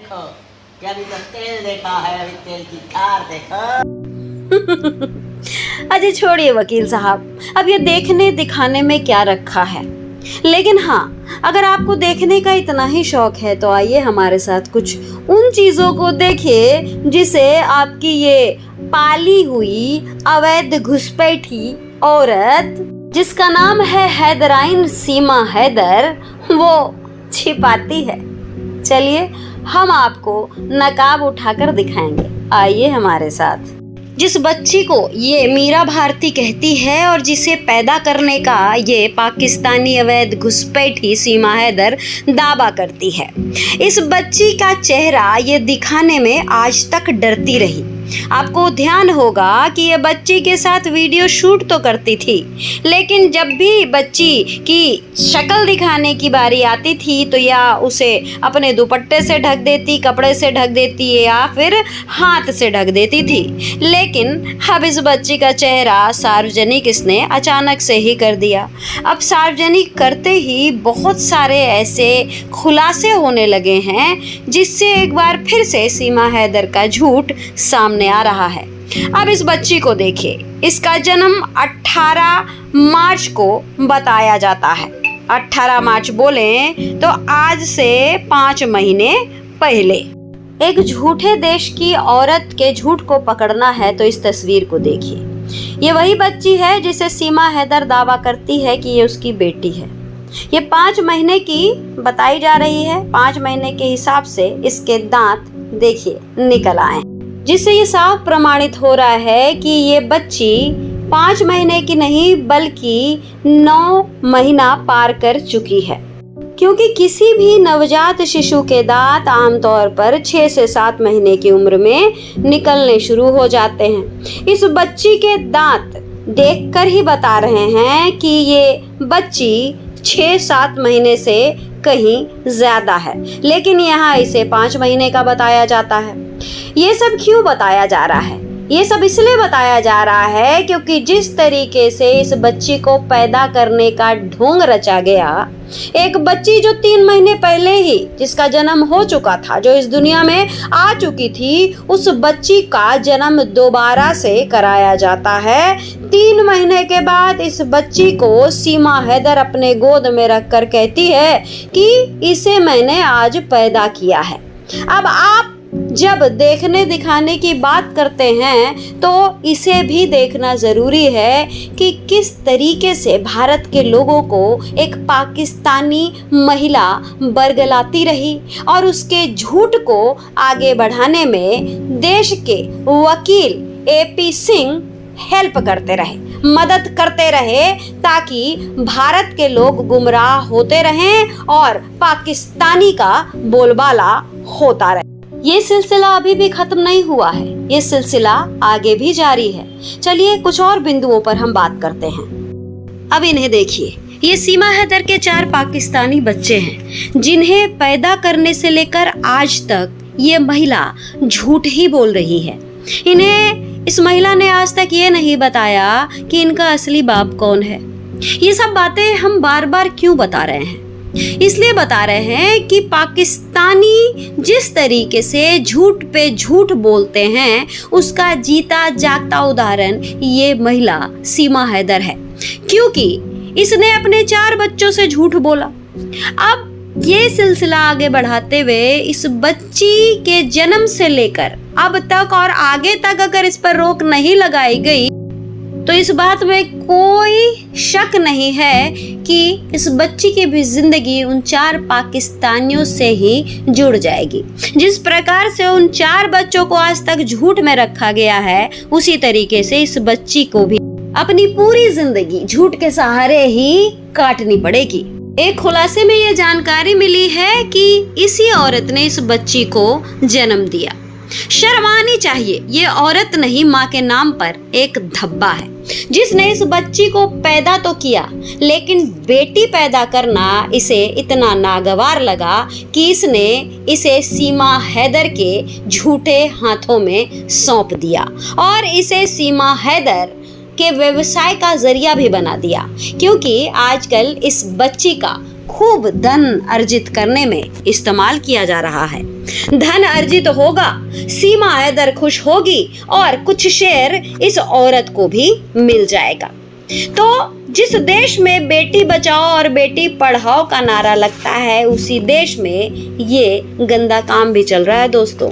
देखो, कि अभी तो तेल देखा है, अभी तेल की धार देखो। अजय छोड़िए वकील साहब, अब ये देखने दिखाने में क्या रखा है। लेकिन हाँ, अगर आपको देखने का इतना ही शौक है तो आइए हमारे साथ कुछ उन चीजों को देखिए जिसे आपकी ये पाली हुई अवैध घुसपैठी औरत, जिसका नाम है हैदराइन सीमा हैदर, वो छिपाती है। चलिए हम आपको नकाब उठाकर दिखाएंगे, आइए हमारे साथ। जिस बच्ची को ये मीरा भारती कहती है और जिसे पैदा करने का ये पाकिस्तानी अवैध घुसपैठी सीमा हैदर दावा करती है, इस बच्ची का चेहरा ये दिखाने में आज तक डरती रही। आपको ध्यान होगा कि ये बच्ची के साथ वीडियो शूट तो करती थी, लेकिन जब भी बच्ची की शक्ल दिखाने की बारी आती थी तो या उसे अपने दुपट्टे से ढक देती, कपड़े से ढक देती या फिर हाथ से ढक देती थी। लेकिन अब इस बच्ची का चेहरा सार्वजनिक इसने अचानक से ही कर दिया। अब सार्वजनिक करते ही बहुत सारे ऐसे खुलासे होने लगे हैं जिससे एक बार फिर से सीमा हैदर का झूठ सामने आ रहा है। अब इस बच्ची को देखिए, इसका जन्म 18 मार्च को बताया जाता है। 18 मार्च बोलें तो आज से 5 महीने पहले। एक झूठे देश की औरत के झूठ को पकड़ना है तो इस तस्वीर को देखिए। ये वही बच्ची है जिसे सीमा हैदर दावा करती है कि ये उसकी बेटी है। ये 5 महीने की बताई जा रही है। 5 महीने के हिसाब से इसके दांत देखिए निकल आए, जिससे ये साफ प्रमाणित हो रहा है कि ये बच्ची 5 महीने की नहीं बल्कि 9 महीना पार कर चुकी है, क्योंकि किसी भी नवजात शिशु के दांत आमतौर पर 6 से 7 महीने की उम्र में निकलने शुरू हो जाते हैं। इस बच्ची के दांत देखकर ही बता रहे हैं कि ये बच्ची 6-7 महीने से कहीं ज्यादा है, लेकिन यहाँ इसे 5 महीने का बताया जाता है। ये सब क्यों बताया जा रहा है? ये सब इसलिए बताया जा रहा है क्योंकि जिस तरीके से इस बच्ची को पैदा करने का ढोंग रचा गया, एक बच्ची जो 3 महीने पहले ही जिसका जन्म हो चुका था, जो इस दुनिया में आ चुकी थी, उस बच्ची का जन्म दोबारा से कराया जाता है। 3 महीने के बाद इस बच्ची को सीमा हैदर अपने गोद में रखकर कहती है कि इसे मैंने आज पैदा किया है। अब आप जब देखने दिखाने की बात करते हैं तो इसे भी देखना जरूरी है कि किस तरीके से भारत के लोगों को एक पाकिस्तानी महिला बरगलाती रही और उसके झूठ को आगे बढ़ाने में देश के वकील AP सिंह हेल्प करते रहे, मदद करते रहे, ताकि भारत के लोग गुमराह होते रहें और पाकिस्तानी का बोलबाला होता रहे। ये सिलसिला अभी भी खत्म नहीं हुआ है, ये सिलसिला आगे भी जारी है। चलिए कुछ और बिंदुओं पर हम बात करते हैं। अब इन्हें देखिए, ये सीमा हैदर के 4 पाकिस्तानी बच्चे हैं जिन्हें पैदा करने से लेकर आज तक ये महिला झूठ ही बोल रही है। इन्हें इस महिला ने आज तक ये नहीं बताया कि इनका असली बाप कौन है। ये सब बातें हम बार बार क्यों बता रहे हैं? इसलिए बता रहे हैं कि पाकिस्तानी जिस तरीके से झूठ पे झूठ बोलते हैं, उसका जीता जागता उदाहरण ये महिला सीमा हैदर है, क्योंकि इसने अपने 4 बच्चों से झूठ बोला। अब ये सिलसिला आगे बढ़ाते हुए इस बच्ची के जन्म से लेकर अब तक और आगे तक अगर इस पर रोक नहीं लगाई गई तो इस बात में कोई शक नहीं है कि इस बच्ची की भी जिंदगी उन 4 पाकिस्तानियों से ही जुड़ जाएगी। जिस प्रकार से उन 4 बच्चों को आज तक झूठ में रखा गया है, उसी तरीके से इस बच्ची को भी अपनी पूरी जिंदगी झूठ के सहारे ही काटनी पड़ेगी। एक खुलासे में ये जानकारी मिली है कि इसी औरत ने इस बच्ची को जन्म दिया। शर्म आनी चाहिए, ये औरत नहीं, माँ के नाम पर एक धब्बा है जिसने इस बच्ची को पैदा तो किया, लेकिन बेटी पैदा करना इसे इतना नागवार लगा कि इसने इसे सीमा हैदर के झूठे हाथों में सौंप दिया और इसे सीमा हैदर के व्यवसाय का जरिया भी बना दिया, क्योंकि आजकल इस बच्ची का खूब धन अर्जित करने में इस्तेमाल किया जा रहा है। धन अर्जित होगा, सीमा हैदर खुश होगी और कुछ शेर इस औरत को भी मिल जाएगा। तो जिस देश में बेटी बचाओ और बेटी पढ़ाओ का नारा लगता है, उसी देश में ये गंदा काम भी चल रहा है दोस्तों।